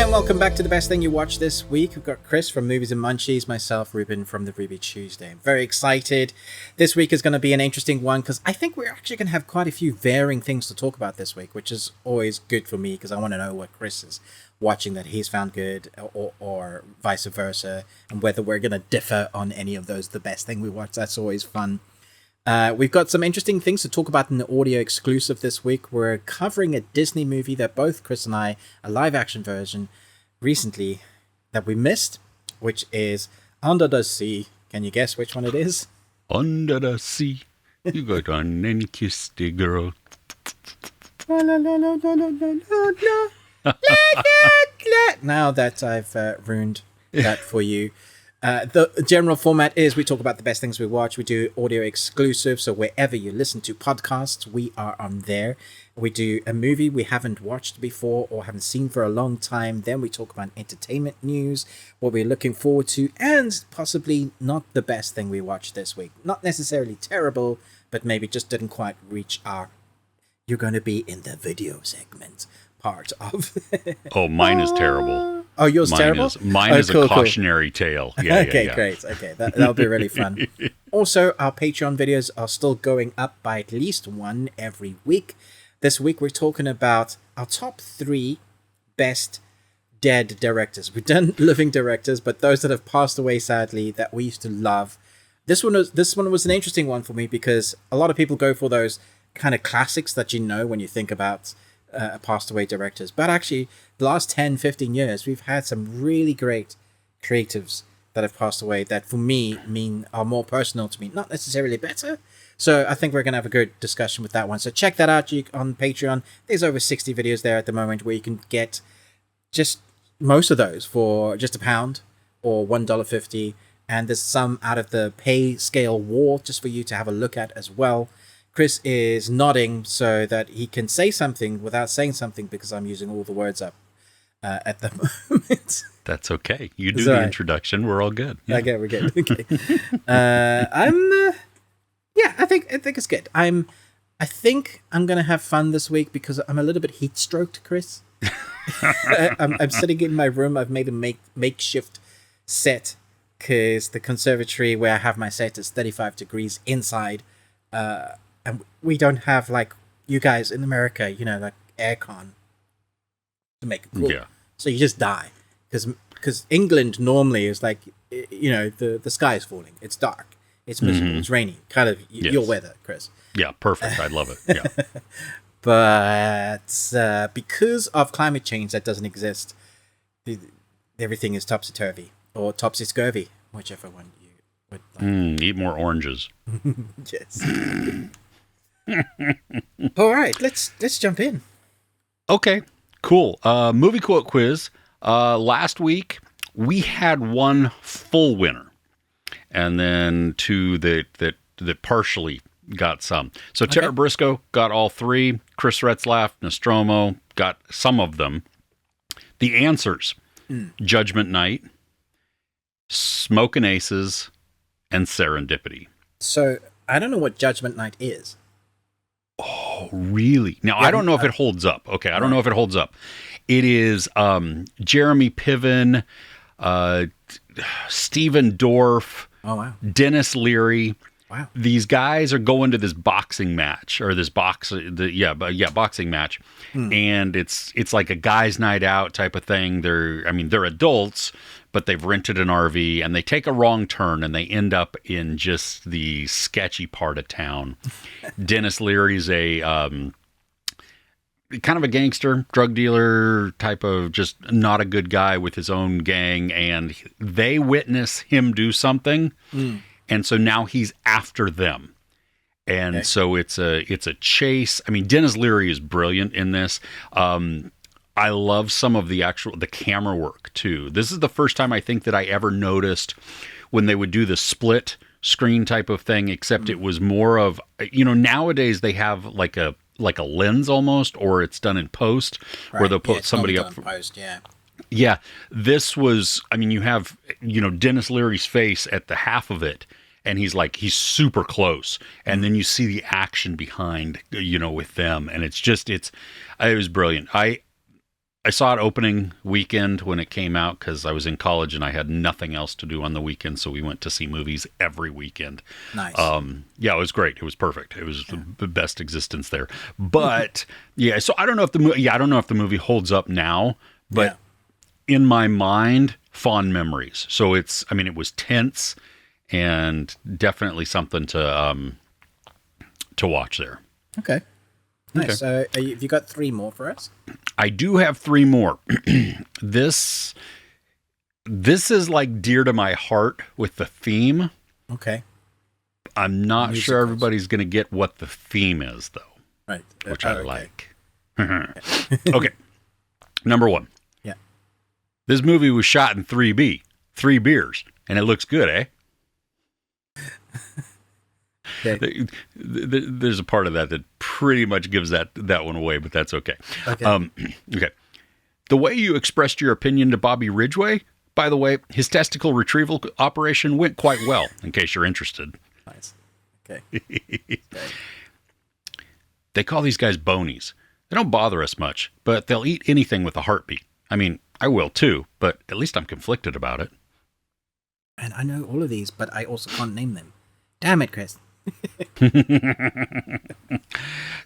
and welcome back to The Best Thing You Watched This week. We've got Chris from Movies and Munchies, myself, Ruben from the Ruby Tuesday. I'm very excited. This week is going to be an interesting one because I think we're actually going to have quite a few varying things to talk about this week, which is always good for me because I want to know what Chris is watching that he's found good or vice versa, and whether we're going to differ on any of those. The Best Thing We Watched, that's always fun. We've got some interesting things to talk about in the audio exclusive this week. We're covering a Disney movie that both Chris and I, a live action version, recently that we missed, which is Under the Sea. Can you guess which one it is? Under the sea, you go down and kiss the girl. La, la, la, la, la, la, la, la. La, la, la. Now that I've ruined that for you. The general format is we talk about the best things we watch. We do audio exclusive, so wherever you listen to podcasts, we are on there. We do a movie we haven't watched before or haven't seen for a long time. Then we talk about entertainment news, what we're looking forward to, and possibly not the best thing we watched this week. Not necessarily terrible, but maybe just didn't quite reach our "you're going to be in the video segment" part of. Oh, mine is terrible. Oh, yours terrible? Mine is a cautionary tale. Yeah, okay, great. Okay, that'll be really fun. Also, our Patreon videos are still going up by at least one every week. This week, we're talking about our top 3 best dead directors. We've done living directors, but those that have passed away, sadly, that we used to love. This one was an interesting one for me because a lot of people go for those kind of classics that you know when you think about passed away directors, but actually the last 10-15 years we've had some really great creatives that have passed away that for me are more personal to me, not necessarily better. So I think we're gonna have a good discussion with that one, so check that out on Patreon. There's over 60 videos there at the moment where you can get just most of those for just £1 or $1.50, and there's some out of the pay scale wall just for you to have a look at as well. Chris is nodding so that he can say something without saying something because I'm using all the words up at the moment. That's okay. You do the introduction. We're all good. Yeah. Okay, we're good. Okay. I think it's good. I think I'm gonna have fun this week because I'm a little bit heat stroked, Chris. I'm sitting in my room. I've made a makeshift set because the conservatory where I have my set is 35 degrees inside. And we don't have, like you guys in America, like aircon to make it cool. Yeah. So you just die. Because England normally is like, the sky is falling. It's dark. It's miserable. Mm-hmm. It's rainy. Kind of your weather, Chris. Yeah, perfect. I love it. Yeah. But because of climate change that doesn't exist, everything is topsy-turvy or topsy-scurvy, whichever one you would like. Eat more oranges. Yes. All right, let's jump in. Okay, cool. Movie quote quiz. Last week we had one full winner, and then 2 that partially got some. So Tara Briscoe got all 3. Chris Retzlaff, Nostromo got some of them. The answers: Judgment Night, Smokin' Aces, and Serendipity. So I don't know what Judgment Night is. Oh, really? Now, I don't know if it holds up. Okay, I don't know if it holds up. It is Jeremy Piven, Stephen Dorff, Dennis Leary. Wow. These guys are going to this boxing match or this boxing match. And it's like a guys' night out type of thing. They're adults, but they've rented an RV and they take a wrong turn and they end up in just the sketchy part of town. Dennis Leary's a kind of a gangster, drug dealer type of just not a good guy with his own gang, and they witness him do something. And so now he's after them. And so it's a chase. I mean, Dennis Leary is brilliant in this. I love some of the camera work too. This is the first time I think that I ever noticed when they would do the split screen type of thing, except it was more of, nowadays they have like a lens almost, or it's done in post where they'll put somebody up. Post, yeah. This was, you have, Dennis Leary's face at the half of it, and he's super close. And then you see the action behind, with them. And it was brilliant. I saw it opening weekend when it came out because I was in college and I had nothing else to do on the weekend. So we went to see movies every weekend. Nice. Yeah, it was great. It was perfect. It was the best existence there. But yeah, so I don't know if the movie holds up now, but in my mind, fond memories. So it was tense and definitely something to watch there. Okay. Nice. So have you got 3 more for us? I do have 3 more. This is like dear to my heart with the theme. Okay. I'm not sure everybody's going to get what the theme is, though. Right. Which I like. Okay. Number 1. Yeah. This movie was shot in 3B, 3 beers, and it looks good, eh? Okay. There's a part of that pretty much gives that one away, but that's okay. Okay. Okay. The way you expressed your opinion to Bobby Ridgway, by the way, his testicle retrieval operation went quite well, in case you're interested. Nice. Okay. They call these guys bonies. They don't bother us much, but they'll eat anything with a heartbeat. I mean, I will too, but at least I'm conflicted about it. And I know all of these, but I also can't name them. Damn it, Chris.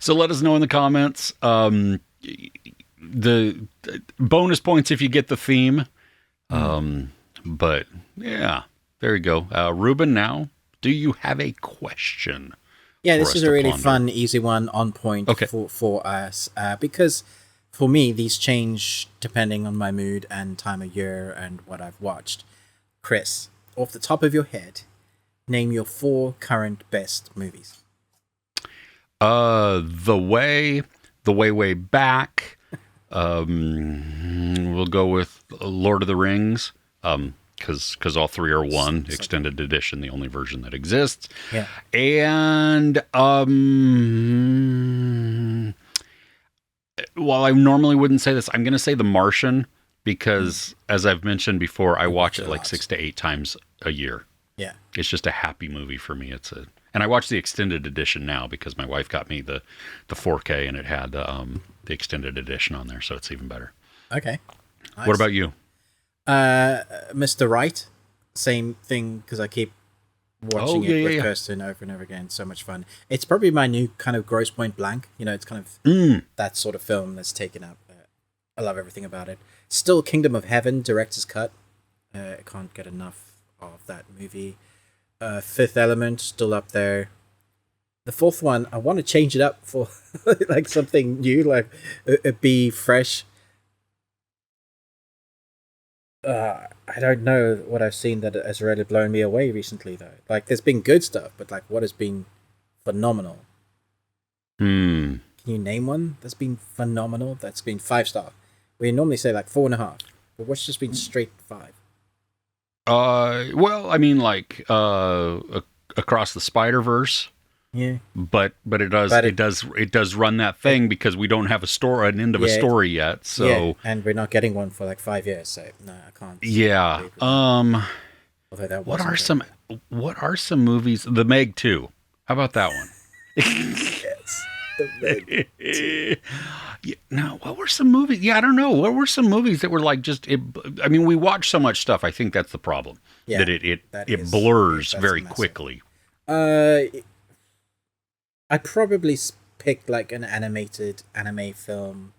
So let us know in the comments. The bonus points if you get the theme. But yeah, there you go. Ruben, now, do you have a question? Yeah, this is a really fun, easy one, on point for us. Because for me, these change depending on my mood and time of year and what I've watched. Chris, off the top of your head, name your 4 current best movies. The way back. We'll go with Lord of the Rings. Because all 3 are one extended edition, the only version that exists. Yeah. And while I normally wouldn't say this, I'm going to say The Martian because, as I've mentioned before, I watch it like 6 to 8 times a year. Yeah. It's just a happy movie for me. And I watch the extended edition now because my wife got me the 4K and it had the extended edition on there, so it's even better. Okay. Nice. What about you? Mr. Right, same thing because I keep watching it with Kirsten over and over again. So much fun. It's probably my new kind of Grosse Pointe Blank. You know, it's kind of that sort of film that's taken up. I love everything about it. Still Kingdom of Heaven, director's cut. I can't get enough of that movie. Fifth Element, still up there. The 4th one, I want to change it up for like something new, like be fresh. I don't know what I've seen that has really blown me away recently, though. Like, there's been good stuff, but like, what has been phenomenal? Can you name one that's been phenomenal? That's been 5-star. We normally say like 4.5, but what's just been straight 5? Well, I mean, like Across the Spider-Verse. Yeah, but it does run that thing because we don't have an end of a story yet. So and we're not getting one for like 5 years. So no, I can't. Yeah. What are some movies? The Meg 2. How about that one? Yes. The Meg 2. Yeah, no, what were some movies? Yeah, I don't know. What were some movies that were like I mean, we watch so much stuff. I think that's the problem. Yeah, that it blurs very quickly. I'd probably pick like an animated anime film,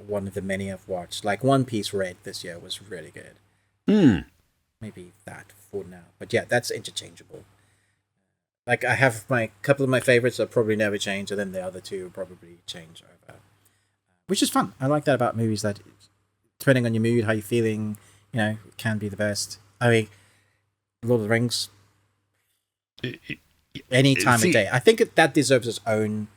one of the many I've watched. Like One Piece Red this year was really good. Maybe that for now. But yeah, that's interchangeable. Like I have my couple of my favorites that probably never change, and then the other 2 will probably change over. Which is fun. I like that about movies that, depending on your mood, how you're feeling, you know, can be the best. I mean, Lord of the Rings, any time of day. I think that deserves its own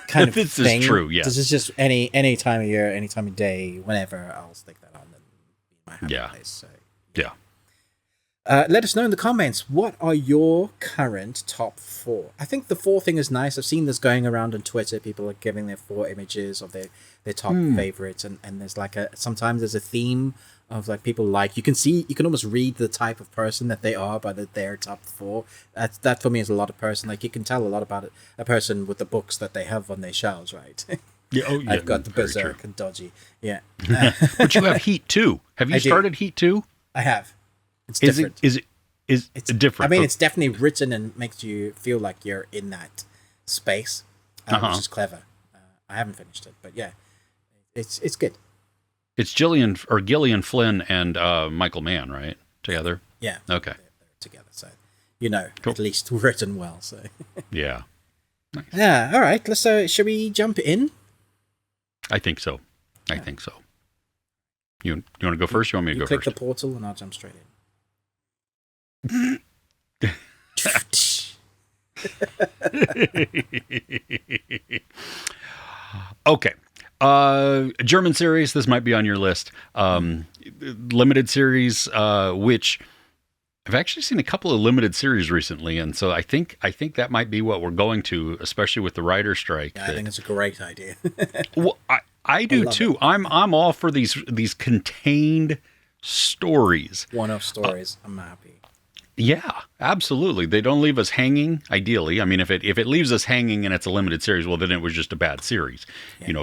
kind of this thing. This is true, yeah. This is just any time of year, any time of day, whenever, I'll stick that on and be my happy place. So, yeah. Let us know in the comments, what are your current top 4? I think the 4 thing is nice. I've seen this going around on Twitter. People are giving their 4 images of their top favorites, and there's like sometimes there's a theme of like people like you can almost read the type of person that they are by their top 4. That for me is a lot of person. Like you can tell a lot about a person with the books that they have on their shelves, right? Yeah, oh, yeah, I've got the very Berserk true. and Dodgy. Yeah. But you have Heat 2. Have you started Heat 2? I have. It's different. Is It's different? I mean, it's definitely written and makes you feel like you're in that space, which is clever. I haven't finished it, but yeah, it's good. It's Gillian Flynn and Michael Mann, right? Together? Yeah. Okay. They're together, so Cool. at least written well. So Yeah. Nice. yeah. All right. Shall we jump in? I think so. I think so. You want to go first? You want me to go click first? the portal and I'll jump straight in. Okay. German series. This might be on your list. Limited series, which I've actually seen a couple of limited series recently, and so I think that might be what we're going to, especially with the writer strike. Yeah, I think it's a great idea. Well, I do too. I'm all for these contained stories. One-off stories. I'm happy. Yeah, absolutely. They don't leave us hanging, ideally. I mean, if it leaves us hanging and it's a limited series, well, then it was just a bad series,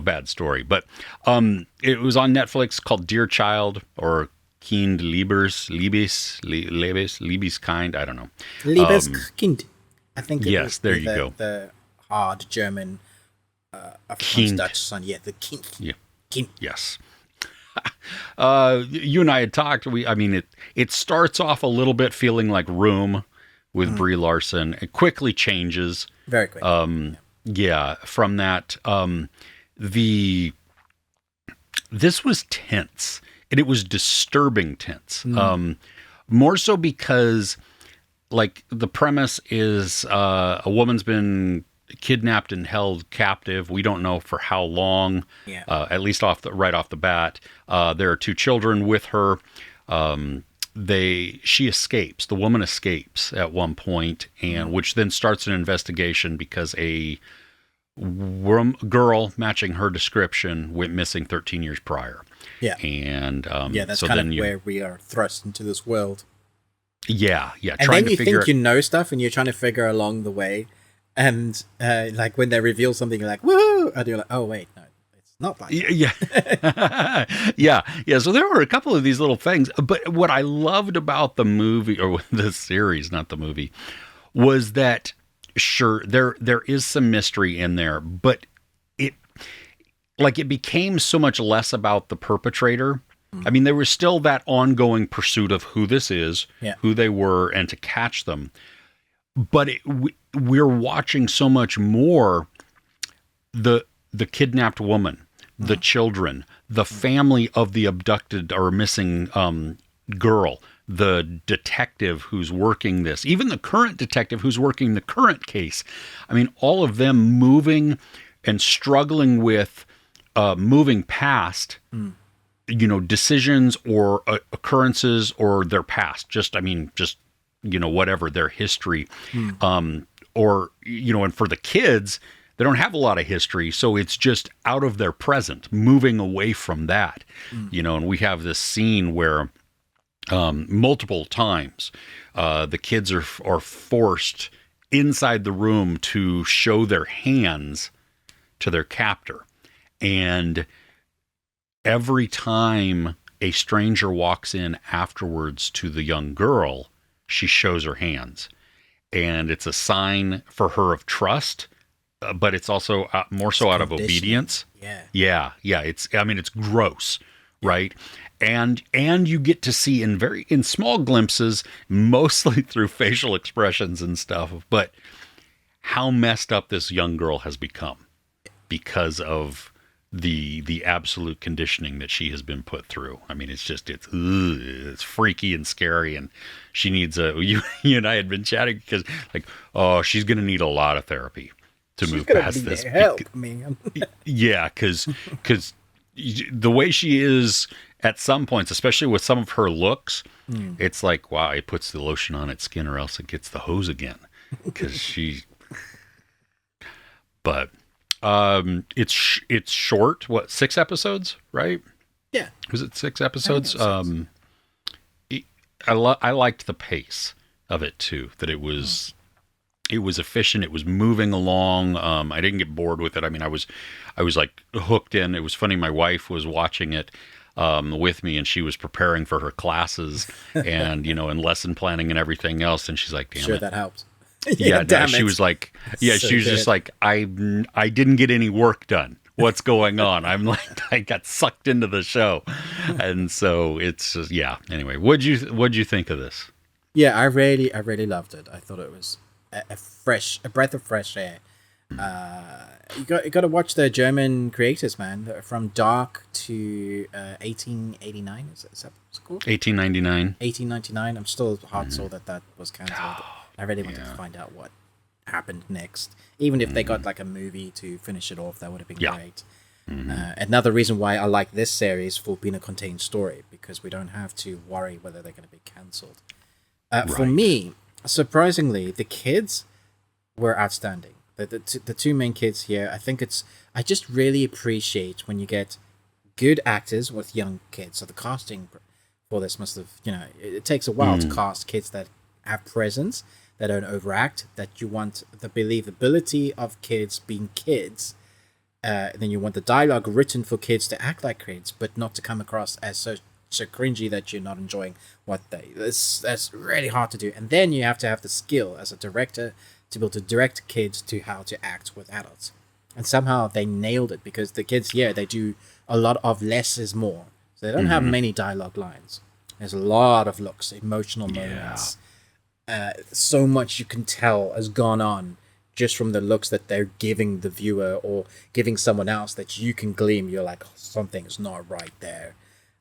bad story. But it was on Netflix called Dear Child or Kind Liebeskind. I don't know. Liebeskind. I think it yes, there you go. The hard German Afrikaans Dutch son. Yeah, the Kind. Yeah. Kind. Yes. You and I had talked. It starts off a little bit feeling like Room with Brie Larson. It quickly changes. Very quick. Yeah. From that, this was tense, and it was disturbing tense. More so because, like, the premise is a woman's been kidnapped and held captive. We don't know for how long. Yeah. At least right off the bat. There are two children with her. She escapes. The woman escapes at one point, and which then starts an investigation because a girl matching her description went missing 13 years prior. Yeah. And that's kind of where we are thrust into this world. Yeah. And then you think you know stuff, and you're trying to figure along the way. And like when they reveal something, you're like, woohoo! And you're like, oh, wait, no, it's not like that. Yeah. Yeah. So there were a couple of these little things. But what I loved about the movie, or the series, not the movie, was that, sure, there is some mystery in there, but it became so much less about the perpetrator. I mean, there was still that ongoing pursuit of who this is, who they were, and to catch them. But we're watching so much more the kidnapped woman, the children, the family of the abducted or missing girl, the detective who's working this, even the current detective who's working the current case. I mean, all of them moving and struggling with moving past, decisions or occurrences or their past. Whatever their history, or, and for the kids, they don't have a lot of history. So it's just out of their present, moving away from that, and we have this scene where, multiple times, the kids are forced inside the room to show their hands to their captor. And every time a stranger walks in afterwards to the young girl, she shows her hands, and it's a sign for her of trust, but it's also more so out of obedience. Yeah. It's gross, right? And you get to see in small glimpses, mostly through facial expressions and stuff, but how messed up this young girl has become because of the absolute conditioning that she has been put through. I mean, it's freaky and scary, and she needs you and I had been chatting because, like, she's going to need a lot of therapy to move past this. Help, man. Yeah, because the way she is at some points, especially with some of her looks, it's like, wow, it puts the lotion on its skin or else it gets the hose again. Because but it's short. What, 6 episodes, right? Yeah. Was it 6 episodes? I liked the pace of it too. That it was It was efficient. It was moving along. I didn't get bored with it. I mean, I was like hooked in. It was funny. My wife was watching it with me, and she was preparing for her classes and, and lesson planning and everything else. And she's like, damn Sure, it. that helped. Yeah, no, she was like, So she was good. just like, I didn't get any work done. What's going on? I'm like, I got sucked into the show. And so it's just, yeah. Anyway, what'd you think of this? Yeah, I really loved it. I thought it was a breath of fresh air. You got to watch the German creators, man. From Dark to 1889. Is that what it's called? 1899. 1899. I'm still heart sore that was cancelled. I really wanted to find out what happened next. Even if they got like a movie to finish it off, that would have been great. Another reason why I like this series for being a contained story, because we don't have to worry whether they're going to be cancelled. For me, surprisingly, the kids were outstanding. The two main kids here, I just really appreciate when you get good actors with young kids. So the casting for this must have, it takes a while to cast kids that have presence, that don't overact, that you want the believability of kids being kids. Then you want the dialogue written for kids to act like kids, but not to come across as so cringy that you're not enjoying that's really hard to do. And then you have to have the skill as a director to be able to direct kids to how to act with adults. And somehow they nailed it, because the kids here, they do a lot of less is more. So they don't have many dialogue lines. There's a lot of looks, emotional moments. So much you can tell has gone on just from the looks that they're giving the viewer or giving someone else, that you can glean. You're like, oh, something's not right there.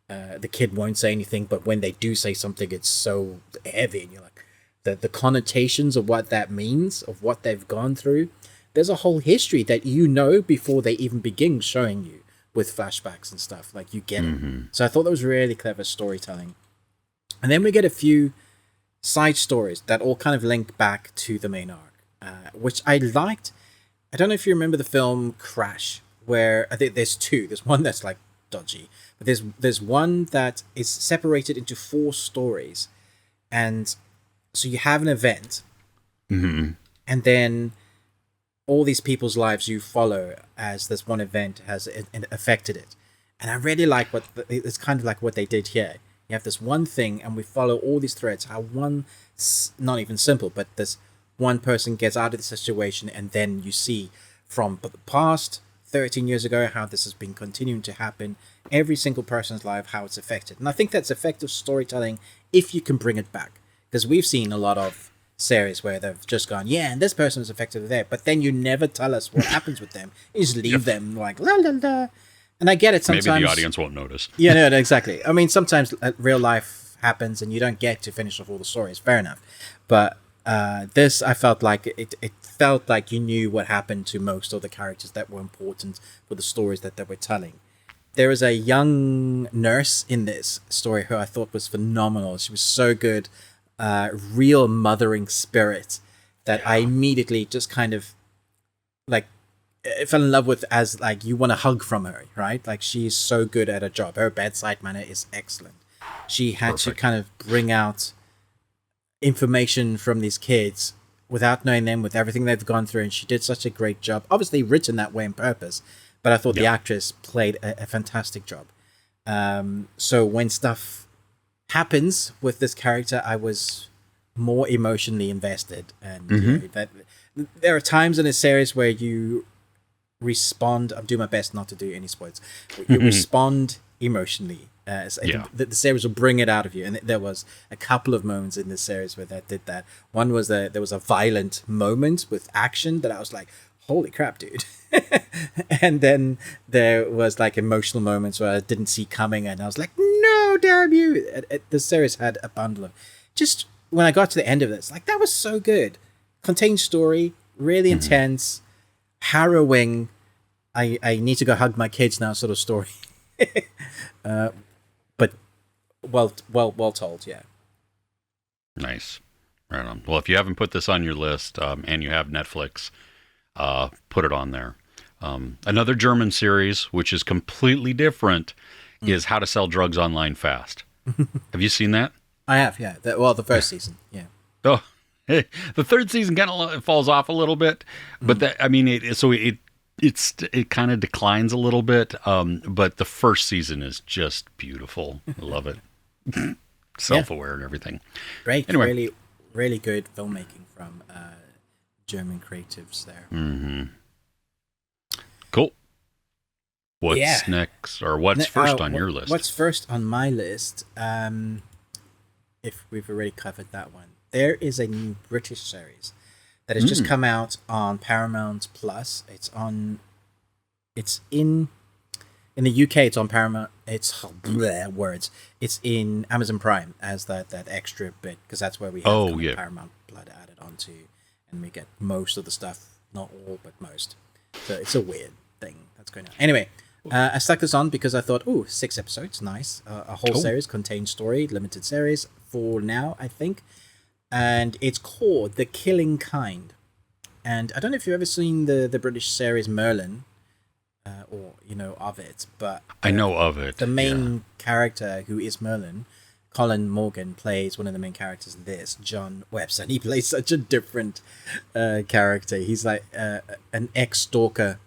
The kid won't say anything, but when they do say something, it's so heavy, and you're like, the connotations of what that means, of what they've gone through. There's a whole history that before they even begin showing you with flashbacks and stuff. Like, you get it. So I thought that was really clever storytelling. And then we get a few side stories that all kind of link back to the main arc, which I liked. I don't know if you remember the film Crash, where I think there's two. There's one that's like dodgy, but there's one that is separated into 4 stories, and so you have an event, and then all these people's lives you follow as this one event has affected it. And I really like it's kind of like what they did here. You have this one thing, and we follow all these threads. How one, not even simple, but this one person gets out of the situation, and then you see from the past 13 years ago how this has been continuing to happen. Every single person's life, how it's affected. And I think that's effective storytelling if you can bring it back. Because we've seen a lot of series where they've just gone, yeah, and this person was affected there, but then you never tell us what happens with them. You just leave them like, la la la. And I get it sometimes. Maybe the audience won't notice. Yeah, no, exactly. I mean, sometimes real life happens and you don't get to finish off all the stories. Fair enough. But this, I felt like it felt like you knew what happened to most of the characters that were important for the stories that they were telling. There was a young nurse in this story who I thought was phenomenal. She was so good. Real mothering spirit that I immediately just kind of like fell in love with, as like you want to hug from her, right? Like, she's so good at her job. Her bedside manner is excellent. She had to kind of bring out information from these kids without knowing them, with everything they've gone through, and she did such a great job. Obviously written that way on purpose, but I thought the actress played a fantastic job. So when stuff happens with this character, I was more emotionally invested, and that there are times in a series where you respond. I'm doing my best not to do any spoilers. You respond emotionally. The series will bring it out of you, and there was a couple of moments in this series where that did that. One was there was a violent moment with action that I was like, holy crap, dude. And then there was like emotional moments where I didn't see coming, and I was like, no, damn you. The series had a bundle of, just when I got to the end of this, like, that was so good. Contained story, really intense, harrowing. I need to go hug my kids now sort of story. But well told, yeah. Nice. Right on. Well, if you haven't put this on your list, and you have Netflix, put it on there. Another German series, which is completely different, is How to Sell Drugs Online Fast. Have you seen that? I have, yeah. The first season, yeah. Oh, The third season kind of falls off a little bit, but it kind of declines a little bit. But the first season is just beautiful. I love it. Self-aware and everything. Great. Anyway. Really, really good filmmaking from German creatives there. Mm-hmm. Cool. What's next, or what's first on your list? What's first on my list? If we've already covered that one, there is a new British series that has just come out on Paramount Plus. It's in the UK. It's on Paramount. It's It's in Amazon Prime as that extra bit, because that's where we have Paramount Blood added onto, and we get most of the stuff, not all, but most. So it's a weird thing that's going on. Anyway, I stuck this on because I thought, 6 episodes, nice. A whole series, contained story, limited series for now, I think. And it's called The Killing Kind. And I don't know if you've ever seen the British series Merlin, or you know of it, but I know of it. The main character, who is Merlin, Colin Morgan, plays one of the main characters in this, John Webster, and he plays such a different character. He's like an ex-stalker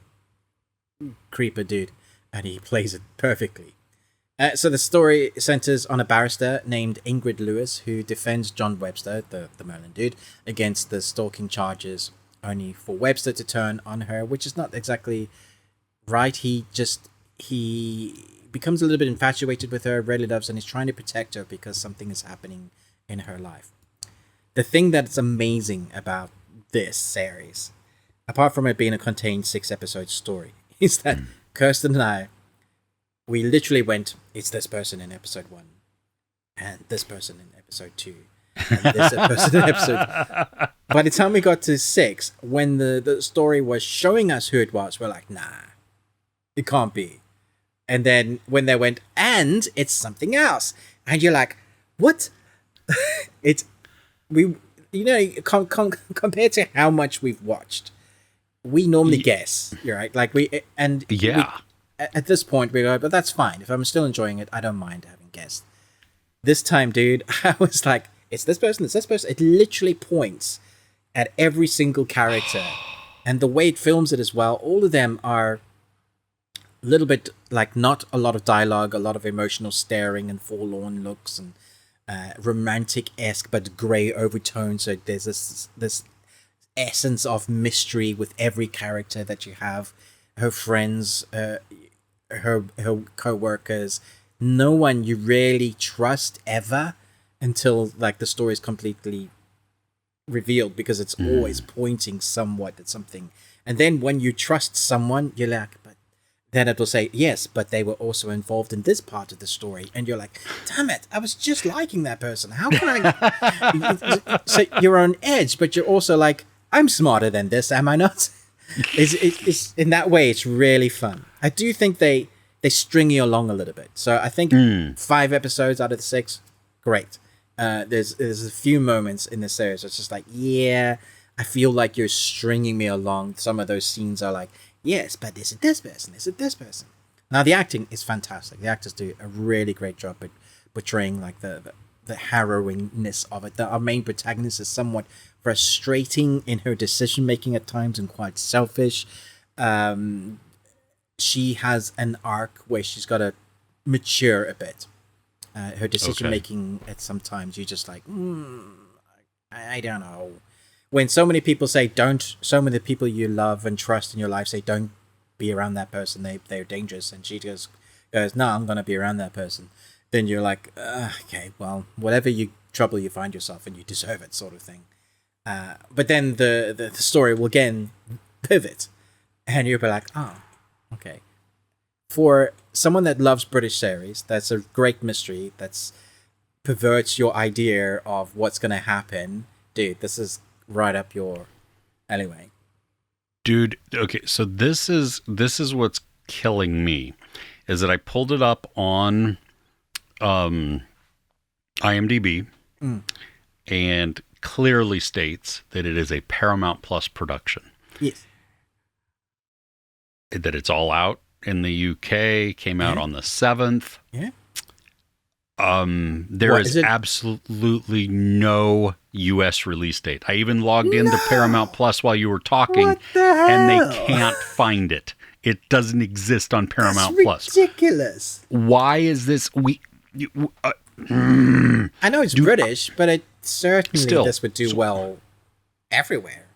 creeper dude, and he plays it perfectly. So the story centers on a barrister named Ingrid Lewis, who defends John Webster, the Merlin dude, against the stalking charges, only for Webster to turn on her, which is not exactly right. He becomes a little bit infatuated with her, really loves her, and he's trying to protect her because something is happening in her life. The thing that's amazing about this series, apart from it being a contained 6-episode story, is that Kirsten and I, we literally went, it's this person in episode 1, and this person in episode 2, and this person in episode... By the time we got to 6, when the story was showing us who it was, we're like, nah, it can't be. And then when they went, and it's something else, and you're like, what? Compared to how much we've watched, we normally guess, you're right? Like at this point, we go, but that's fine. If I'm still enjoying it, I don't mind having guessed. This time, dude, I was like, it's this person, it's this person. It literally points at every single character. And the way it films it as well, all of them are a little bit like not a lot of dialogue, a lot of emotional staring and forlorn looks and romantic-esque but grey overtones. So there's this essence of mystery with every character that you have. Her friends, her co-workers, no one you really trust ever until like the story is completely revealed, because it's always pointing somewhat at something. And then when you trust someone, you're like, but then it will say, yes, but they were also involved in this part of the story. And you're like, damn it, I was just liking that person. How can I? So you're on edge, but you're also like, I'm smarter than this, am I not? It's in that way, it's really fun. I do think they string you along a little bit. So I think 5 episodes out of the 6, great. There's a few moments in the series it's just like, yeah, I feel like you're stringing me along. Some of those scenes are like, yes, but is it this person? Is it this person? Now the acting is fantastic. The actors do a really great job at portraying like the harrowingness of it. Our main protagonist is somewhat frustrating in her decision making at times and quite selfish. She has an arc where she's got to mature a bit. Her decision making at some times you're just like, I don't know. When so many people say so many people you love and trust in your life say don't be around that person, they're dangerous, and she goes, no, I'm gonna be around that person. Then you're like, okay, well, whatever trouble you find yourself in, you deserve it, sort of thing. But then the story will again pivot, and you'll be like, oh, okay. For someone that loves British series, that's a great mystery. That's perverts your idea of what's going to happen. Dude, this is right up your alleyway. Dude, okay, so this is what's killing me, is that I pulled it up on IMDb and clearly states that it is a Paramount Plus production. Yes. That it's all out in the UK, came out on the 7th. Yeah. There is absolutely no U.S. release date. I even logged into Paramount Plus while you were talking, and they can't find it. It doesn't exist on Paramount Plus. Ridiculous. Why is this? I know it's British, but it certainly this would do well everywhere.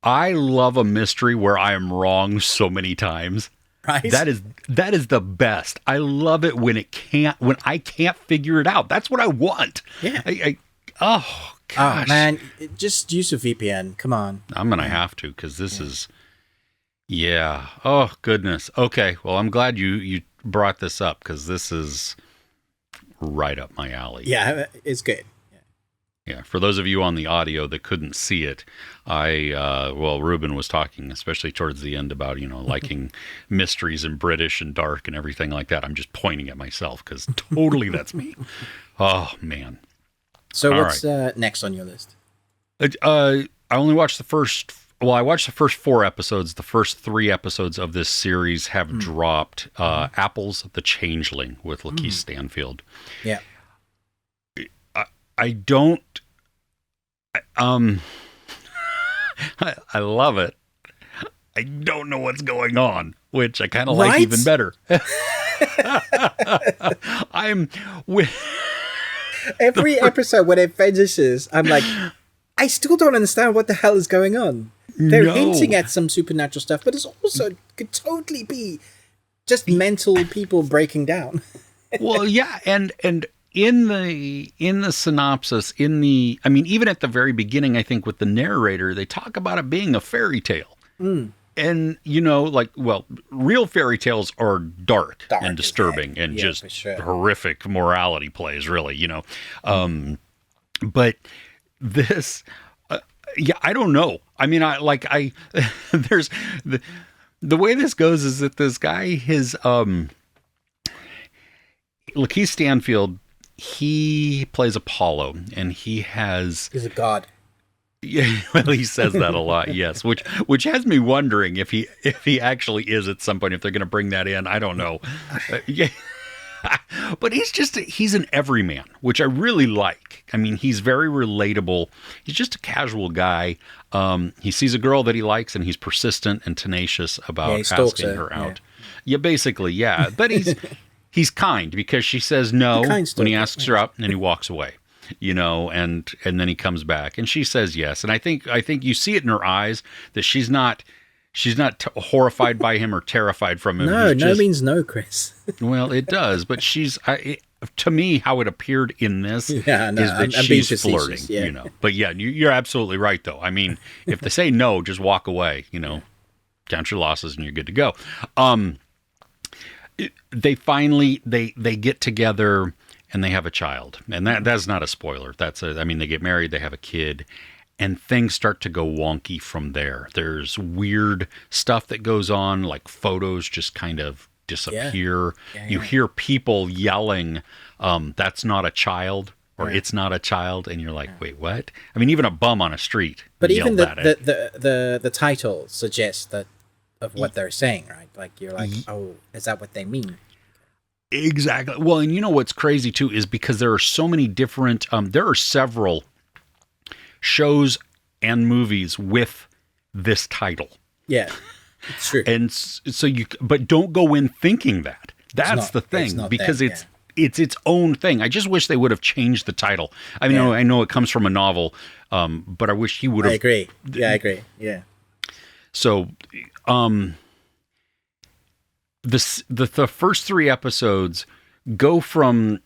I love a mystery where I am wrong so many times. Right? That is the best. I love it when I can't figure it out. That's what I want. Yeah. Oh gosh. Oh man, just use a VPN. Come on. I'm gonna have to, because this is. Yeah. Oh goodness. Okay. Well, I'm glad you brought this up, because this is right up my alley. Yeah, it's good. Yeah, for those of you on the audio that couldn't see it, Ruben was talking, especially towards the end, about, liking mysteries and British and dark and everything like that. I'm just pointing at myself, because totally that's me. Oh, man. So what's next on your list? I only watched I watched the first 4 episodes. The first 3 episodes of this series have dropped. Apples, The Changeling with Lakeith Stanfield. Yeah. I don't. I love it. I don't know what's going on, which I kind of like even better. I'm with every episode when it finishes, I'm like, I still don't understand what the hell is going on. They're hinting at some supernatural stuff, but it's also could totally be just mental people breaking down. Well, yeah, and in the synopsis, even at the very beginning, I think with the narrator, they talk about it being a fairy tale. And, real fairy tales are dark and disturbing and just horrific morality plays, really, But this, I don't know. I mean, there's the way this goes is that this guy, Lakeith Stanfield, he plays Apollo, and he's a god. Yeah, well, he says that a lot, yes. Which has me wondering if he actually is at some point, if they're going to bring that in. I don't know. Yeah. But he's an everyman, which I really like. I mean, he's very relatable. He's just a casual guy. He sees a girl that he likes, and he's persistent and tenacious about asking her out. Yeah, basically, yeah. But he's kind, because she says no when he asks her out, and then he walks away. And then he comes back, and she says yes. And I think you see it in her eyes that she's not horrified by him or terrified from him. No means no, Chris. Well, it does, but to me, how it appeared in this is that she's flirting, But yeah, you're absolutely right, though. I mean, if they say no, just walk away, count your losses, and you're good to go. They finally, they get together, and they have a child, and that's not a spoiler. They get married, they have a kid, and things start to go wonky from there. There's weird stuff that goes on, like photos just kind of disappear. Yeah, you hear people yelling, "That's not a child," or "It's not a child," and you're like, "Wait, what?" I mean, even a bum on a street. But even the title suggests that of what they're saying, right? Like you're like, "Oh, is that what they mean?" Exactly. Well, and what's crazy too is because there are so many different. There are several shows and movies with this title. Yeah, it's true. And so but don't go in thinking that. That's the thing, because it's its own thing. I just wish they would have changed the title. I mean, I know it comes from a novel, but I wish he would have. I agree. Yeah, I agree. Yeah. So, the first 3 episodes go from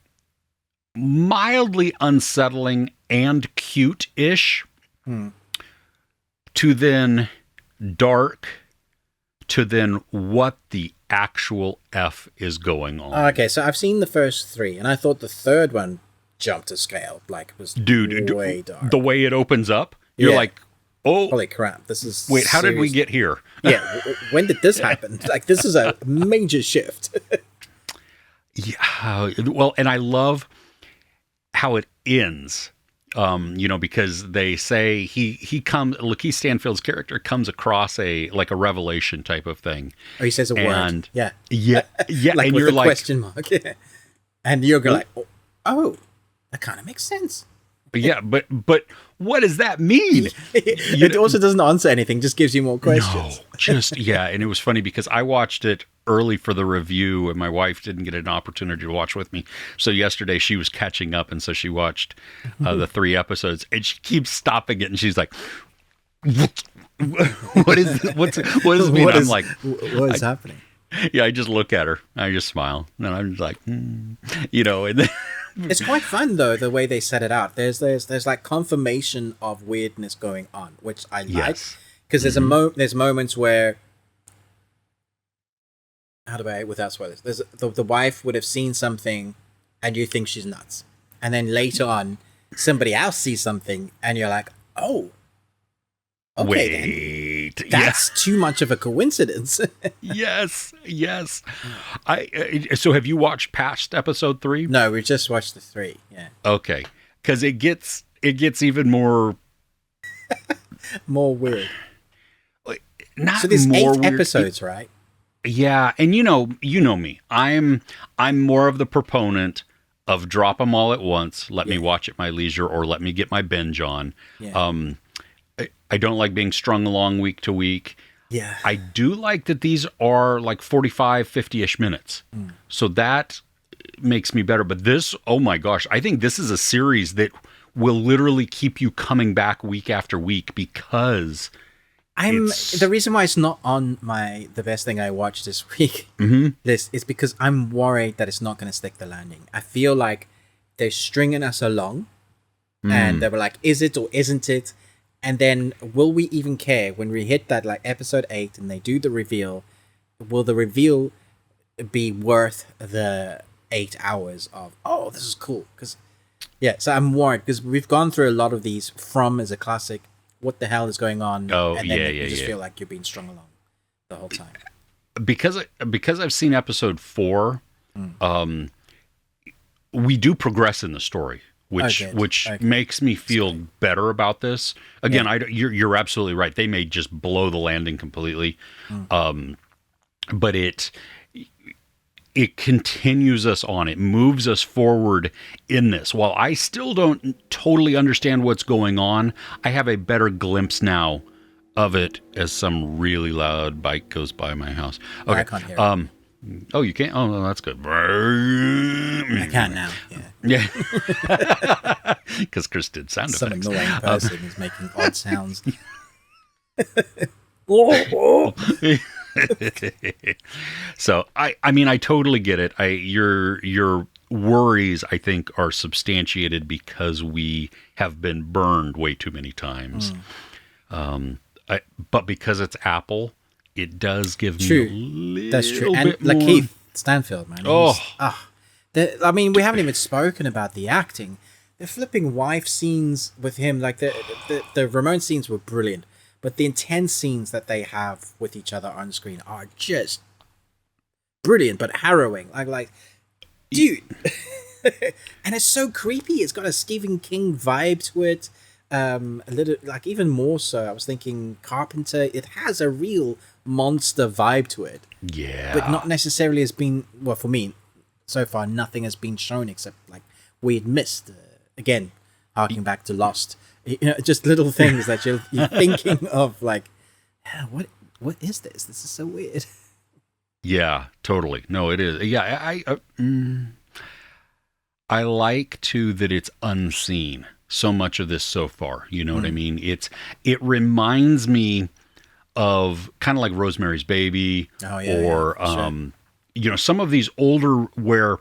mildly unsettling and cute-ish to then dark to then what the actual F is going on. Okay, so I've seen the first 3, and I thought the third one jumped a scale. Like, it was way dark. The way it opens up, you're like, oh, holy crap, this is wait, how did we get here? Yeah, when did this happen? Like, this is a major shift. Yeah, well, and I love how it ends. Because they say Lakeith Stanfield's character comes across a revelation type of thing. Oh, he says a word. Yeah, like, and with you're a question mark. Yeah. And you're like, oh, that kind of makes sense. Yeah, but what does that mean? It also doesn't answer anything, just gives you more questions. No, just, yeah. And it was funny because I watched it early for the review and my wife didn't get an opportunity to watch with me. So yesterday she was catching up. And so she watched the 3 episodes and she keeps stopping it. And she's like, what is this? What does it mean? I'm like, what is happening? Yeah, I just look at her. I just smile. And I'm just like, you know, and then, it's quite fun though the way they set it out. There's like confirmation of weirdness going on, which I like, because there's moments where, how do I without spoilers? There's the wife would have seen something, and you think she's nuts, and then later on, somebody else sees something, and you're like, oh, okay, wait, then. That's too much of a coincidence. yes. So have you watched past episode 3? No, we just watched the 3. Yeah. Okay, because it gets even more more weird. Not so there's more 8 weird. episodes, right? Yeah, and you know me. I'm more of the proponent of drop them all at once. Let me watch at my leisure, or let me get my binge on. Yeah. I don't like being strung along week to week. Yeah. I do like that these are like 45, 50-ish minutes. So that makes me better. But this, oh my gosh, I think this is a series that will literally keep you coming back week after week because the reason why it's not on the best thing I watched this week list is because I'm worried that it's not going to stick the landing. I feel like they're stringing us along and they were like, is it or isn't it? And then will we even care when we hit that like episode 8 and they do the reveal? Will the reveal be worth the 8 hours of, oh, this is cool? Because so I'm worried because we've gone through a lot of these. From as a classic, what the hell is going on? Oh, and then you just feel like you're being strung along the whole time. Because I've seen episode 4, we do progress in the story. Which makes me feel better about this. Again, you're absolutely right. They may just blow the landing completely, but it continues us on. It moves us forward in this. While I still don't totally understand what's going on, I have a better glimpse now of it as some really loud bike goes by my house. Okay, I can't hear it. Oh, you can't? Oh, no, that's good. I can now. Yeah. Because Chris did sound Some effects. Some annoying person is making odd sounds. So I mean, I totally get it. Your worries, I think, are substantiated because we have been burned way too many times. But because it's Apple, it does give me a little That's true. And bit more. Lakeith Stanfield, man. I mean, we haven't even spoken about the acting. The flipping wife scenes with him, like the Ramon scenes were brilliant, but the intense scenes that they have with each other on screen are just brilliant, but harrowing. Like, dude, and it's so creepy. It's got a Stephen King vibe to it. A little, like, even more so. I was thinking Carpenter. It has a real monster vibe to it. Yeah, but not necessarily has been. Well, for me, so far nothing has been shown except like we had missed. Again, harking back to Lost. You know, just little things that you're thinking of, like, what is this? This is so weird. Yeah, totally. No, it is. Yeah, I like too that it's unseen. So much of this so far, you know what I mean? It reminds me of kind of like Rosemary's Baby, or sure. You know, some of these older where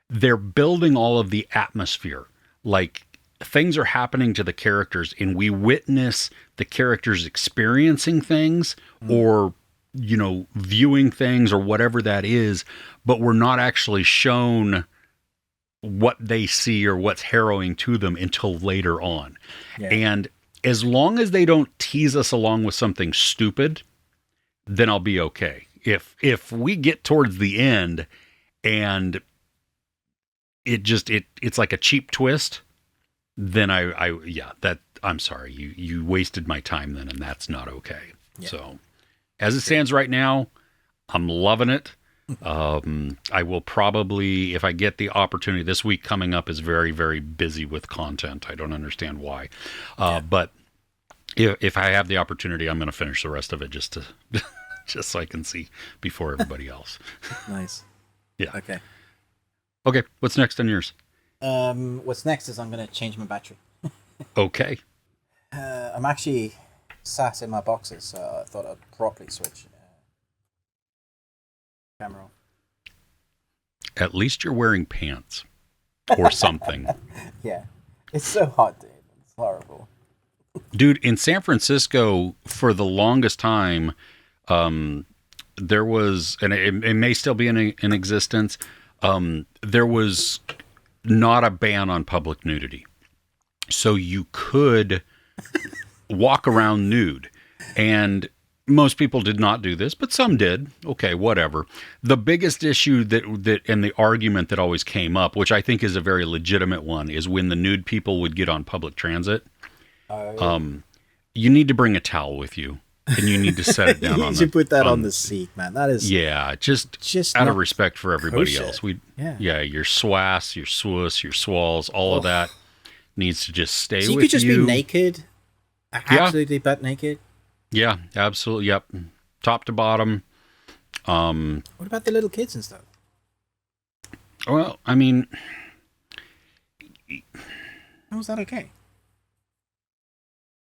they're building all of the atmosphere, like things are happening to the characters, and we witness the characters experiencing things, or you know, viewing things, or whatever that is, but we're not actually shown what they see or what's harrowing to them until later on. Yeah. And as long as they don't tease us along with something stupid, then I'll be okay. If we get towards the end and it's like a cheap twist, then I'm sorry, you wasted my time then, and that's not okay. Yeah. So as it stands right now, I'm loving it. I will probably, if I get the opportunity, this week coming up is very, very busy with content. I don't understand why. But if I have the opportunity, I'm going to finish the rest of it just to, just so I can see before everybody else. Nice. Yeah. Okay. Okay. What's next on yours? What's next is I'm going to change my battery. Okay. I'm actually sat in my boxes, so I thought I'd properly switch camera off. At least you're wearing pants or something. Yeah. It's so hot, dude. It's horrible. Dude, in San Francisco, for the longest time, there was, and it may still be in existence, there was not a ban on public nudity. So you could walk around nude. And most people did not do this, but some did. Okay, whatever. The biggest issue that and the argument that always came up, which I think is a very legitimate one, is when the nude people would get on public transit. You need to bring a towel with you, and you need to set it down. You should put that on the seat, man. That is just out of respect for everybody kosher. else. Your swass, your swuss, your swalls, all of that needs to just stay with you. So you could just be naked, absolutely butt naked. Yeah, absolutely. Yep, top to bottom. What about the little kids and stuff? Well, I mean, how was that okay?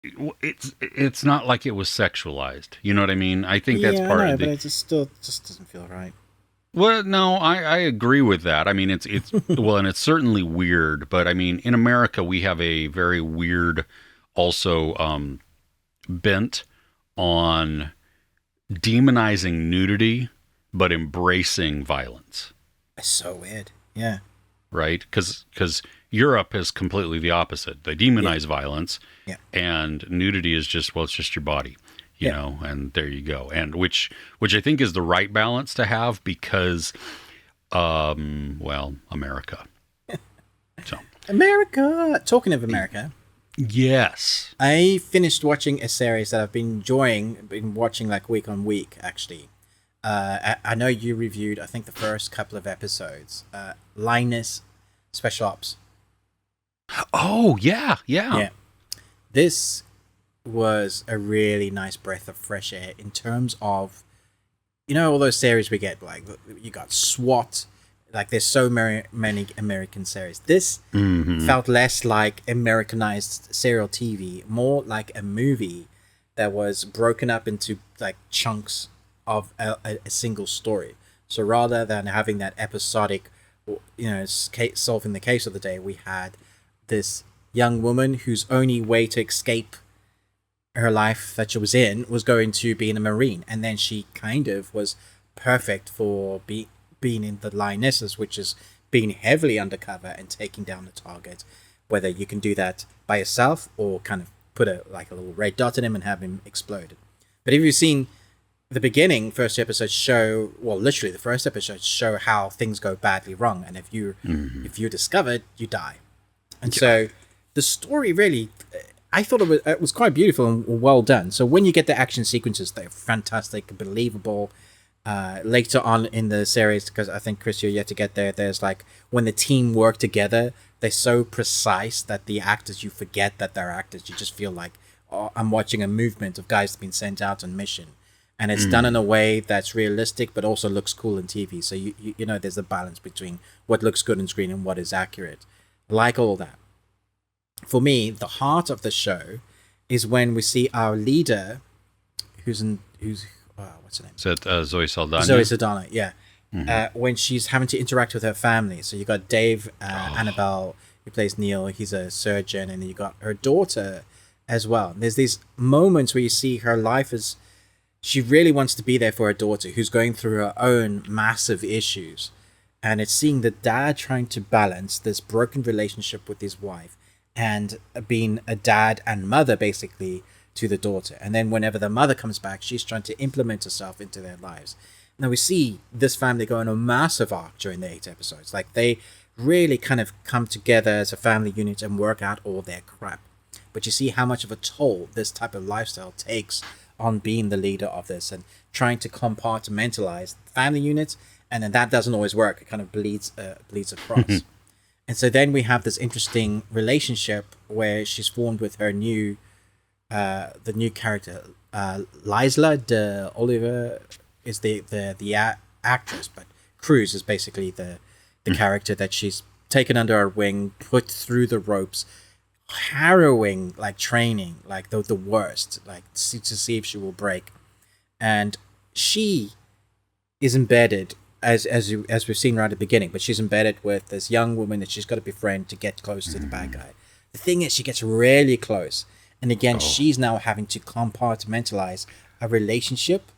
It's not like it was sexualized. You know what I mean? I think that's part of it. But it just doesn't feel right. Well, no, I agree with that. I mean, it's well, and it's certainly weird. But I mean, in America, we have a very weird, also bent on demonizing nudity, but embracing violence. It's so weird. Yeah. Right? Because Europe is completely the opposite. They demonize violence, and nudity is just, well, it's just your body, you know, and there you go. And which I think is the right balance to have because, well, America. So America. Talking of America. Yes. I finished watching a series that I've been enjoying, been watching like week on week, actually. I know you reviewed, I think, the first couple of episodes. Lioness Special Ops. Oh, yeah. This was a really nice breath of fresh air in terms of, you know, all those series we get, like, you got SWAT, like, there's so many American series. This felt less like Americanized serial TV, more like a movie that was broken up into, like, chunks of a single story. So rather than having that episodic, you know, solving the case of the day, we had this young woman whose only way to escape her life that she was in was going to be in a Marine, and then she kind of was perfect for being in the Lionesses, which is being heavily undercover and taking down the target, whether you can do that by yourself or kind of put a little red dot in him and have him explode. But if you've seen the beginning, first episodes show, well, literally the first episodes show how things go badly wrong, and if you're discovered, you die. And so the story really, I thought it was quite beautiful and well done. So when you get the action sequences, they're fantastic, believable. Later on in the series, because I think, Chris, you're yet to get there, there's like when the team work together, they're so precise that the actors, you forget that they're actors. You just feel like, oh, I'm watching a movement of guys being sent out on mission. And it's done in a way that's realistic, but also looks cool in TV. So you know there's a balance between what looks good on screen and what is accurate. Like all that. For me, the heart of the show is when we see our leader, what's her name? Is that Zoe Saldana? Zoe Saldana, yeah. When she's having to interact with her family. So you got Dave Annabelle, who plays Neil. He's a surgeon, and then you got her daughter as well. And there's these moments where you see her life as she really wants to be there for her daughter, who's going through her own massive issues. And it's seeing the dad trying to balance this broken relationship with his wife and being a dad and mother, basically, to the daughter. And then whenever the mother comes back, she's trying to implement herself into their lives. Now we see this family go on a massive arc during the 8 episodes. Like, they really kind of come together as a family unit and work out all their crap. But you see how much of a toll this type of lifestyle takes on being the leader of this and trying to compartmentalize family units and then that doesn't always work. It kind of bleeds across. And so then we have this interesting relationship where she's formed with her new the new character, Lisla de Oliver is the actress, but Cruz is basically the character that she's taken under her wing, put through the ropes, harrowing like training, like the worst, like to see if she will break. And she is embedded, as we've seen right at the beginning, but she's embedded with this young woman that she's got to befriend to get close to the bad guy. The thing is, she gets really close. And again, she's now having to compartmentalize a relationship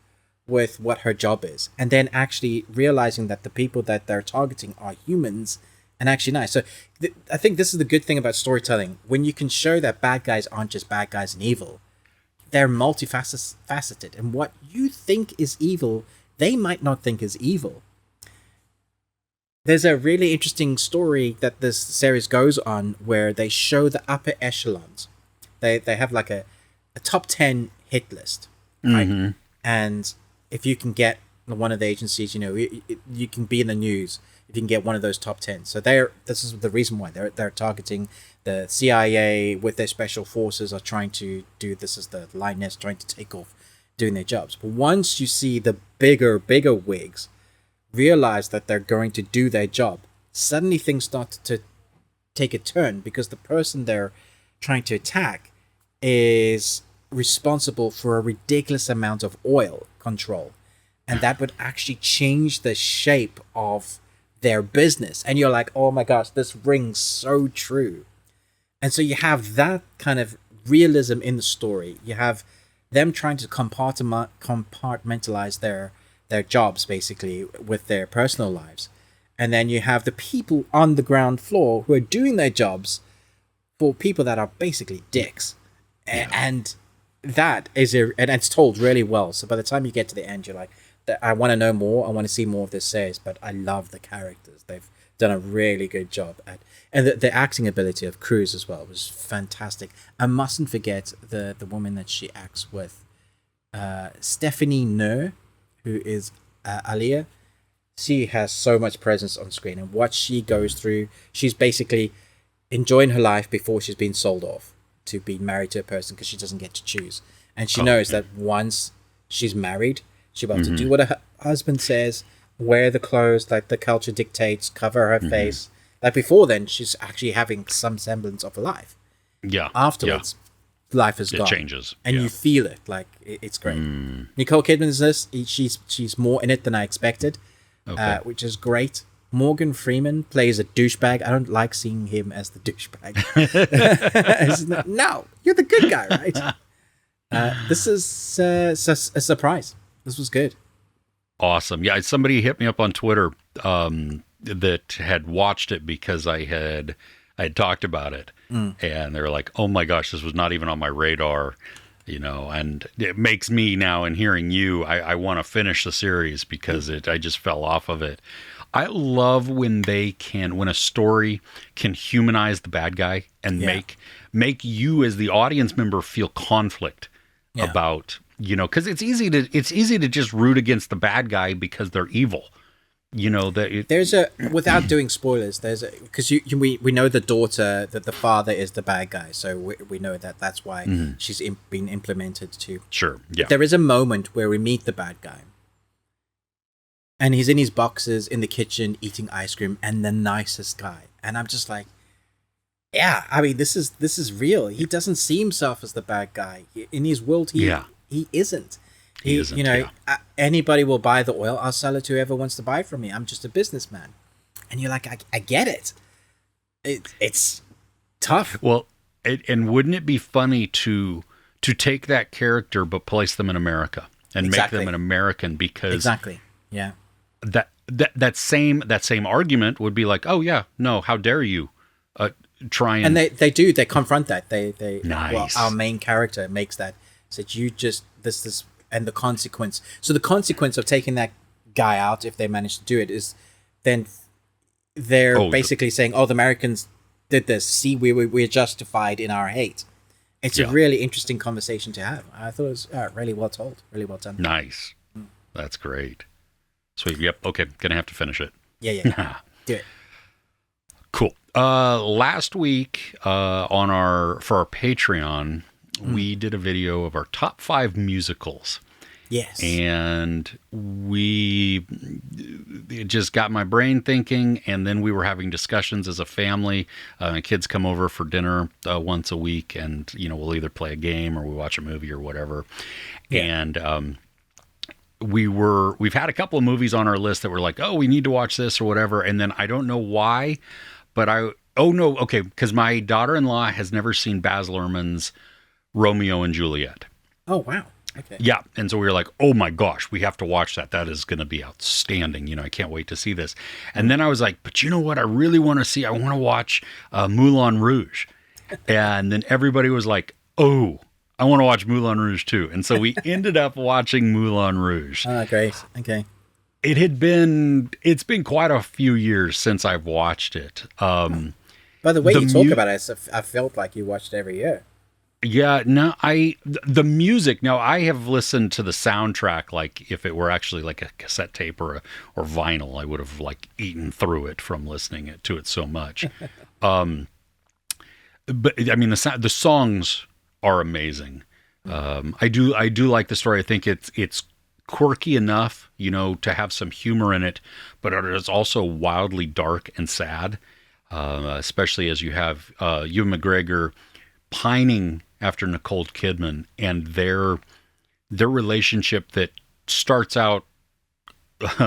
with what her job is. And then actually realizing that the people that they're targeting are humans and actually nice. So I think this is the good thing about storytelling. When you can show that bad guys aren't just bad guys and evil, they're multifaceted. And what you think is evil, they might not think is evil. There's a really interesting story that this series goes on where they show the upper echelons. They have like a top 10 hit list, right? Mm-hmm. And if you can get one of the agencies, you can be in the news if you can get one of those top 10. So this is the reason why they're targeting the CIA with their special forces are trying to do this as the Lioness trying to take off doing their jobs. But once you see the bigger wigs realize that they're going to do their job, suddenly things start to take a turn because the person they're trying to attack is responsible for a ridiculous amount of oil control, and that would actually change the shape of their business. And you're like, oh my gosh, this rings so true. And so you have that kind of realism in the story. You have them trying to compartmentalize their jobs basically with their personal lives, and then you have the people on the ground floor who are doing their jobs for people that are basically dicks. And that is and it's told really well. So by the time you get to the end, you're like, I want to know more. I want to see more of this series. But I love the characters. They've done a really good job and the acting ability of Cruz as well was fantastic. I mustn't forget the woman that she acts with, Stephanie Nur, who is Alia. She has so much presence on screen, and what she goes through, she's basically enjoying her life before she's been sold off to be married to a person because she doesn't get to choose. And she knows that once she's married, she's about to do what her husband says, wear the clothes like the culture dictates, cover her face. Like before then, she's actually having some semblance of a life. Yeah. Afterwards, life is gone. It changes. And you feel it. Like, it's great. Nicole Kidman is this. She's more in it than I expected, which is great. Morgan Freeman plays a douchebag. I don't like seeing him as the douchebag. No, you're the good guy, right? This is a surprise. This was good. Awesome. Yeah, somebody hit me up on Twitter that had watched it because I had talked about it. And they were like, oh my gosh, this was not even on my radar. And it makes me now, in hearing you, I want to finish the series because I just fell off of it. I love when when a story can humanize the bad guy and make you as the audience member feel conflict about, because it's easy to just root against the bad guy because they're evil. There's without doing spoilers, because we know the daughter, that the father is the bad guy, so we know that's why she's been implemented to. Sure, yeah. There is a moment where we meet the bad guy, and he's in his boxes in the kitchen eating ice cream, and the nicest guy, and I'm just like, yeah, I mean, this is real. He doesn't see himself as the bad guy in his world. He isn't. He isn't, anybody will buy the oil. I'll sell it to whoever wants to buy from me. I'm just a businessman. And you're like, I get it. It's tough. Well, and wouldn't it be funny to take that character but place them in America and make them an American? Because that same argument would be like, oh yeah, no, how dare you try and they confront that. Nice. Well, our main character makes that. Said you just this. And the consequence. So the consequence of taking that guy out, if they manage to do it, is then they're basically saying, "Oh, the Americans did this. See, we're justified in our hate." It's a really interesting conversation to have. I thought it was really well told, really well done. Nice, that's great. Sweet. Yep. Okay. Gonna have to finish it. Yeah. Do it. Cool. Last week, for our Patreon, we did a video of our top 5 musicals. Yes. And it just got my brain thinking, and then we were having discussions as a family. Kids come over for dinner once a week, and we'll either play a game or we watch a movie or whatever. Yeah. And we've had a couple of movies on our list that were like, oh, we need to watch this or whatever. And then I don't know why, but because my daughter-in-law has never seen Baz Luhrmann's Romeo and Juliet. Oh, wow. Okay. Yeah. And so we were like, oh my gosh, we have to watch that. That is going to be outstanding. I can't wait to see this. And then I was like, but you know what I really want to see? I want to watch Moulin Rouge. And then everybody was like, oh, I want to watch Moulin Rouge too. And so we ended up watching Moulin Rouge. Oh, great. Okay. It's been quite a few years since I've watched it. By the way you talk about it, I felt like you watched it every year. Yeah, no, the music, now I have listened to the soundtrack, like if it were actually like a cassette tape or vinyl, I would have like eaten through it from listening to it so much. But I mean, the songs are amazing. I do like the story. I think it's quirky enough, to have some humor in it, but it is also wildly dark and sad, especially as you have Ewan McGregor pining after Nicole Kidman and their relationship that starts out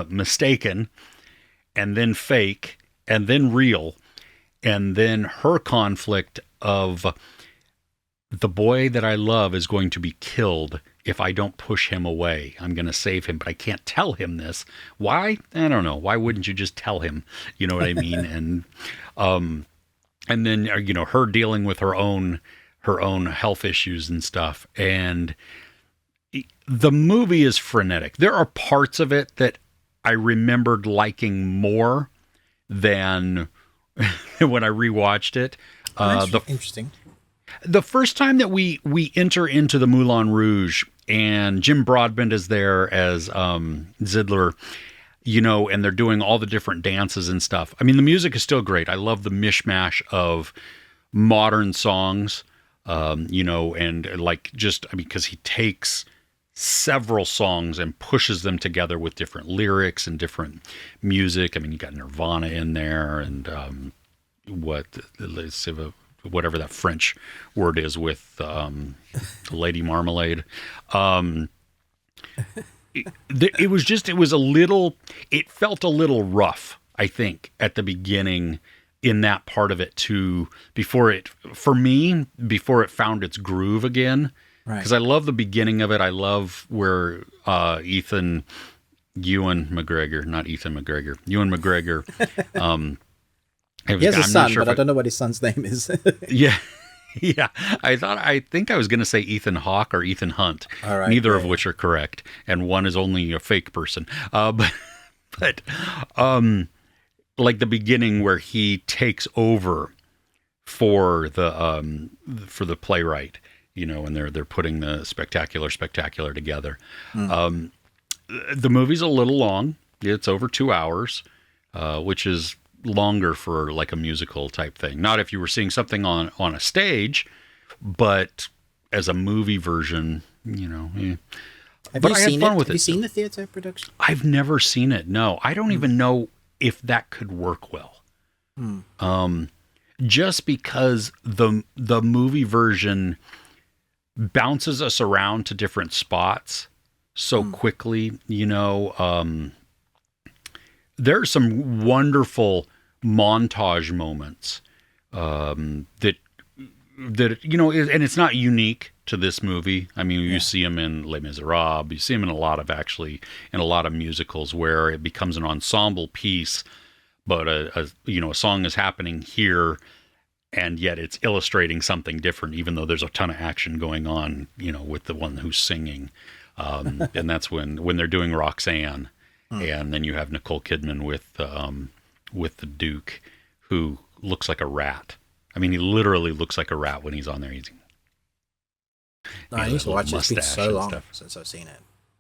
mistaken and then fake and then real, and then her conflict of the boy that I love is going to be killed if I don't push him away. I'm going to save him, but I can't tell him this. Why? I don't know. Why wouldn't you just tell him? You know what I mean? And then, her dealing with her own health issues and stuff. And the movie is frenetic. There are parts of it that I remembered liking more than when I rewatched it. Interesting. The first time that we enter into the Moulin Rouge and Jim Broadbent is there as Zidler, and they're doing all the different dances and stuff. I mean, the music is still great. I love the mishmash of modern songs, and like because he takes several songs and pushes them together with different lyrics and different music. I mean, you got Nirvana in there and whatever that French word is with Lady Marmalade. It felt a little rough, I think, at the beginning in that part of it too, before it found its groove again. Right. Because I love the beginning of it. I love where Ewan McGregor, he has a son, but I don't know what his son's name is. Yeah. Yeah. I think I was going to say Ethan Hawke or Ethan Hunt. All right, neither of which are correct. And one is only a fake person. But like the beginning where he takes over for the playwright, and they're putting the spectacular together. The movie's a little long. It's over 2 hours, which is longer for like a musical type thing. Not if you were seeing something on a stage, but as a movie version, Have you seen the theater production? I've never seen it. No, I don't even know if that could work well. Just because the movie version bounces us around to different spots so quickly, there are some wonderful montage moments that and it's not unique to this movie. I mean, you see them in Les Miserables, you see them in a lot of musicals where it becomes an ensemble piece, but a song is happening here, and yet it's illustrating something different, even though there's a ton of action going on, with the one who's singing. And that's when they're doing Roxanne. And then you have Nicole Kidman with the Duke, who looks like a rat. I mean, he literally looks like a rat when he's on there. I need to watch it. It's been so long since I've seen it.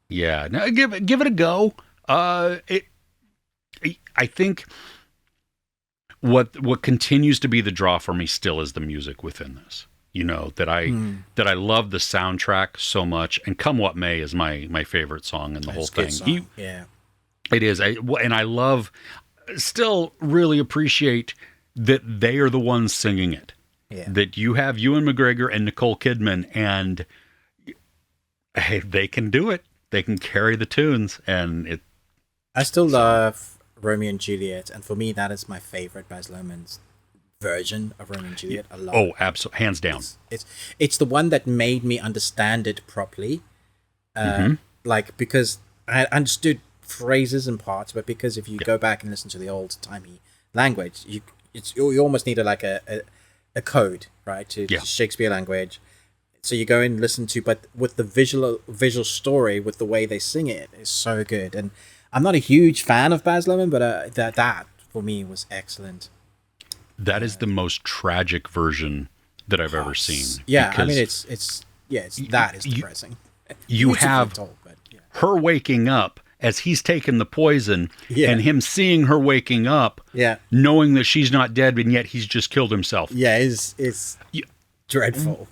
Yeah, no, give it a go. It. I think what continues to be the draw for me still is the music within this. That I love the soundtrack so much, and "Come What May" is my favorite song in the whole thing. Yeah, it is. And I love, still really appreciate that they are the ones singing it. Yeah. That you have Ewan McGregor and Nicole Kidman, and hey, they can do it. They can carry the tunes, and it. I still love Romeo and Juliet, and for me, that is my favorite Baz Luhrmann's version of Romeo and Juliet. I love. Oh, absolutely, hands down. It's the one that made me understand it properly, like because I understood phrases and parts, but because if you go back and listen to the old timey language, you almost need a code, right, to Shakespeare language. So you go and listen to, but with the visual story, with the way they sing it, is so good. And I'm not a huge fan of Baz Luhrmann, but that for me was excellent. That is the most tragic version that I've ever seen. Yeah, I mean it's depressing. You have her waking up as he's taken the poison, and him seeing her waking up, knowing that she's not dead, and yet he's just killed himself. Yeah, it's dreadful.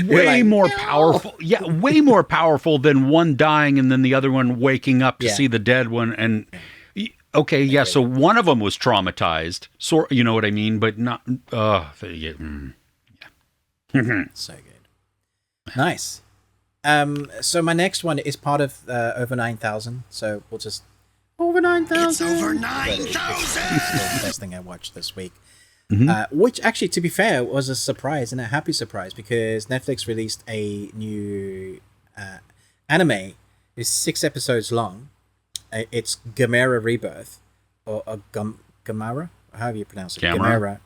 Way more powerful. Yeah, way more powerful than one dying and then the other one waking up to see the dead one. And okay, yeah, so one of them was traumatized. So you know what I mean, but not. So good, nice. So my next one is part of Over 9,000. So we'll just over 9,000. It's over 9,000. It's the best thing I watched this week. Which actually, to be fair, was a surprise and a happy surprise because Netflix released a new anime. It's 6 episodes long. It's GAMERA Rebirth, or GAMERA, however you pronounce it. GAMERA.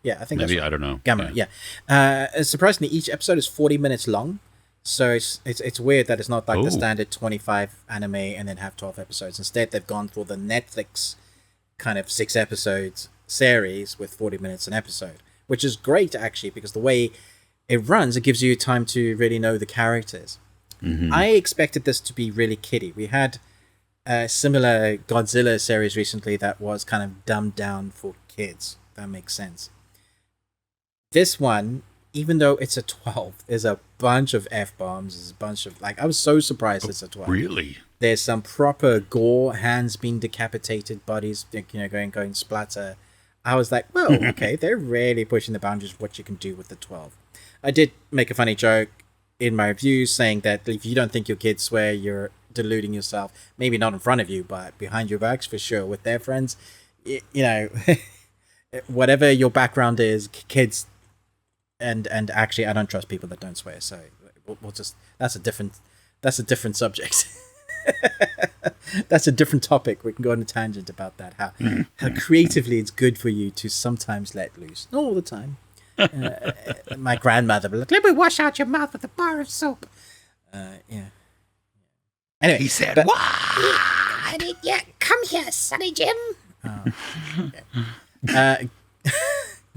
Yeah, I think maybe that's right. I don't know. GAMERA. Yeah. Surprisingly, each episode is 40 minutes long. So it's weird that it's not like the standard 25 anime and then have 12 episodes. Instead, they've gone for the Netflix kind of 6 episodes series with 40 minutes an episode, which is great actually because the way it runs, it gives you time to really know the characters. I expected this to be really kiddie. We had a similar Godzilla series recently that was kind of dumbed down for kids. That makes sense. This one, even though it's a 12, there's a bunch of F-bombs, there's a bunch of, I was so surprised it's a 12. Really? There's some proper gore, hands being decapitated, bodies, going splatter. I was like, well, okay, they're really pushing the boundaries of what you can do with the 12. I did make a funny joke in my review saying that if you don't think your kids swear, you're deluding yourself. Maybe not in front of you, but behind your backs for sure. With their friends, whatever your background is, kids, and actually, I don't trust people that don't swear. So we'll just that's a different subject. That's a different topic. We can go on a tangent about that. How creatively it's good for you to sometimes let loose. Not all the time. My grandmother would like, let me wash out your mouth with a bar of soap. Yeah. Anyway, he said, "What? Yeah, come here, Sonny Jim."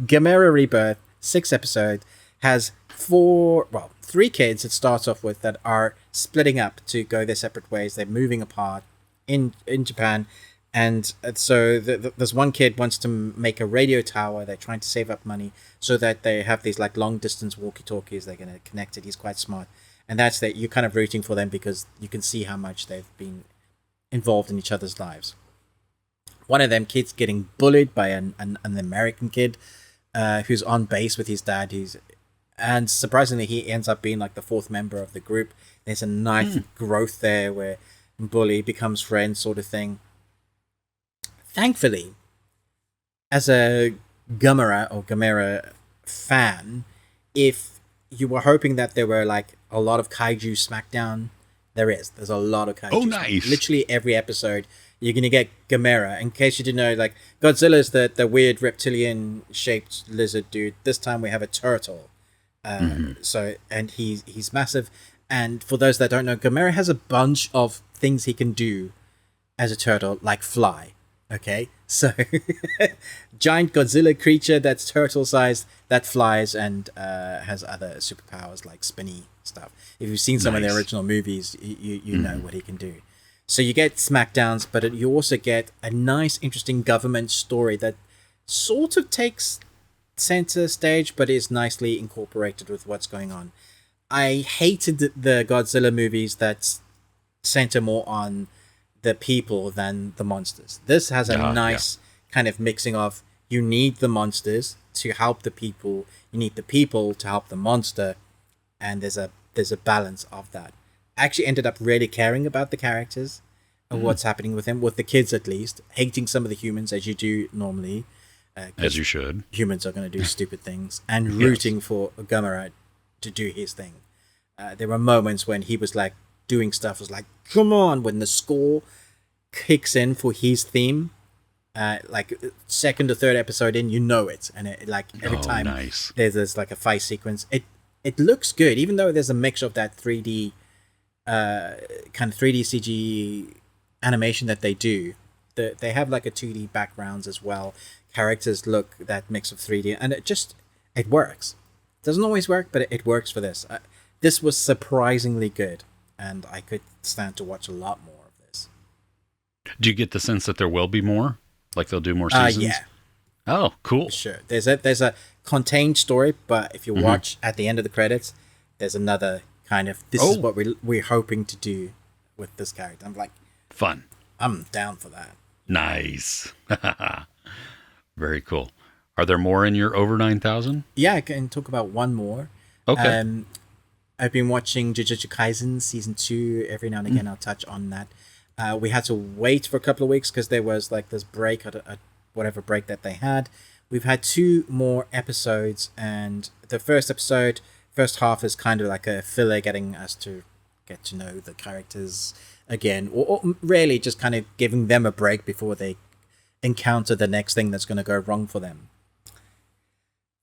GAMERA Rebirth, 6 episodes, has 3 kids it starts off with that are splitting up to go their separate ways. They're moving apart in Japan, and so there's one kid wants to make a radio tower. They're trying to save up money so that they have these long distance walkie-talkies. They're going to connect it. He's quite smart, and that's that you're kind of rooting for them because you can see how much they've been involved in each other's lives. One of them kids getting bullied by an American kid who's on base with his dad, and surprisingly he ends up being the 4th member of the group. There's a nice growth there where bully becomes friend sort of thing. Thankfully, as a GAMERA fan, if you were hoping that there were a lot of kaiju smackdown, there's a lot of kaiju. Oh, nice. Literally every episode you're going to get GAMERA. In case you didn't know, Godzilla's the weird reptilian-shaped lizard dude. This time we have a turtle. So, and he's massive. And for those that don't know, GAMERA has a bunch of things he can do as a turtle, like fly. Okay? So, giant Godzilla creature that's turtle-sized, that flies and has other superpowers like spinny stuff. If you've seen some of the original movies, you know what he can do. So you get smackdowns, but you also get a nice, interesting government story that sort of takes center stage, but is nicely incorporated with what's going on. I hated the Godzilla movies that center more on the people than the monsters. This has a nice kind of mixing of, you need the monsters to help the people, you need the people to help the monster, and there's a balance of that. I actually ended up really caring about the characters and what's happening with them, with the kids at least, hating some of the humans as you do normally. As you should. Humans are going to do stupid things, and rooting for Gamera to do his thing. There were moments when he was like doing stuff, was like, come on, when the score kicks in for his theme, like second or third episode in, you know it, and it like every time there's like a fight sequence, it looks good, even though there's a mix of that 3D kind of 3D CG animation that they do. They have like a 2D backgrounds as well. Characters look that mix of 3D, and it works. Doesn't always work, but it works for this. This was surprisingly good, and I could stand to watch a lot more of this. Do you get the sense that there will be more? Like they'll do more seasons? Yeah. Oh, cool. Sure. There's a contained story, but if you watch at the end of the credits, there's another kind of, this is what we're hoping to do with this character. I'm like, fun. I'm down for that. Nice. Very cool. Are there more in your over 9,000? Yeah, I can talk about one more. Okay. I've been watching Jujutsu Kaisen season 2. Every now and again, I'll touch on that. We had to wait for a couple of weeks because there was like this break, whatever break that they had. We've had 2 more episodes, and the first half is kind of like a filler, getting us to get to know the characters again, or really just kind of giving them a break before they encounter the next thing that's going to go wrong for them.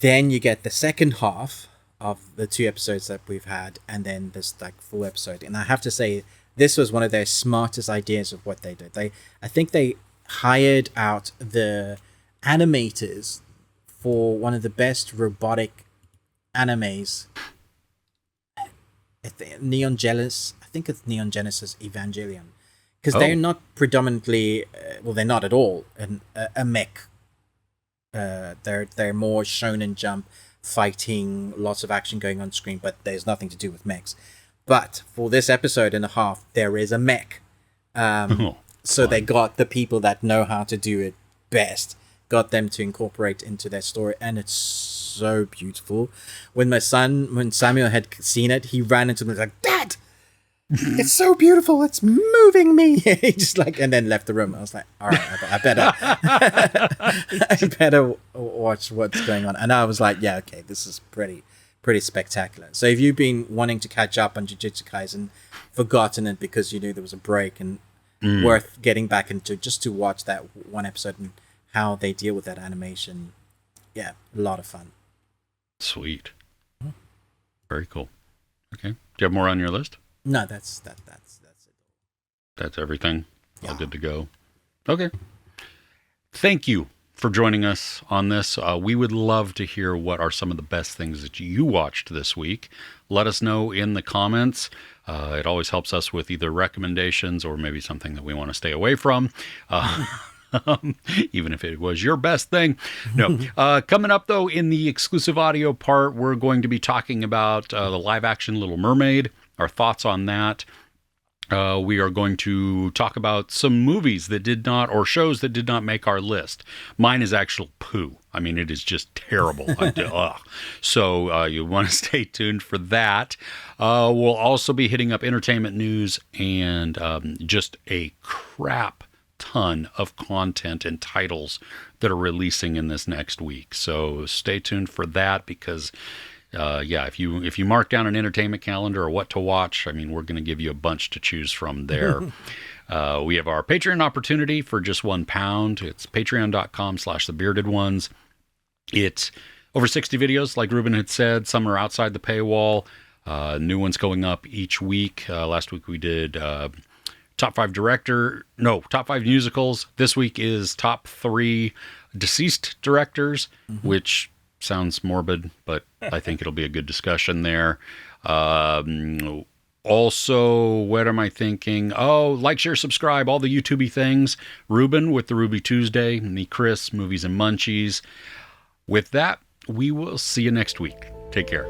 Then you get the second half of the 2 episodes that we've had, and then this like full episode. And I have to say, this was one of their smartest ideas of what they did. I think they hired out the animators for one of the best robotic animes. Neon Genesis, I think it's Neon Genesis Evangelion, because they're not predominantly, they're not at all a mech. They're more Shonen Jump, fighting, lots of action going on screen, but there's nothing to do with mechs. But for this episode and a half, there is a mech. So they got the people that know how to do it best, got them to incorporate into their story, and it's so beautiful. When Samuel had seen it, he ran into me like, Dad, it's so beautiful, it's moving me. He just like, and then left the room. I was like, all right, I better watch what's going on. And I was like, yeah, okay, this is pretty spectacular. So if you've been wanting to catch up on Jujutsu Kaisen, forgotten it because you knew there was a break, and worth getting back into just to watch that one episode and how they deal with that animation. Yeah, a lot of fun. Sweet. Very cool. Okay. Do you have more on your list? No, that's it. That's everything? Yeah. All good to go. Okay. Thank you for joining us on this. We would love to hear what are some of the best things that you watched this week. Let us know in the comments. It always helps us with either recommendations or maybe something that we want to stay away from. Even if it was your best thing. No. Coming up, though, in the exclusive audio part, we're going to be talking about the live-action Little Mermaid, our thoughts on that. We are going to talk about some movies that did not, or shows that did not make our list. Mine is actual poo. I mean, it is just terrible. So you want to stay tuned for that. We'll also be hitting up entertainment news and just a crap ton of content and titles that are releasing in this next week. So stay tuned for that, because if you mark down an entertainment calendar or what to watch, I mean, we're going to give you a bunch to choose from there. We have our Patreon opportunity for just £1. It's patreon.com/thebeardedones. It's over 60 videos, like Ruben had said. Some are outside the paywall. New ones going up each week. Last week we did top 5 musicals. This week is top 3 deceased directors, which sounds morbid, but I think it'll be a good discussion there. Also, what am I thinking? Oh, like, share, subscribe, all the YouTubey things. Ruben with the Ruby Tuesday, me, Chris, Movies and Munchies. With that, we will see you next week. Take care.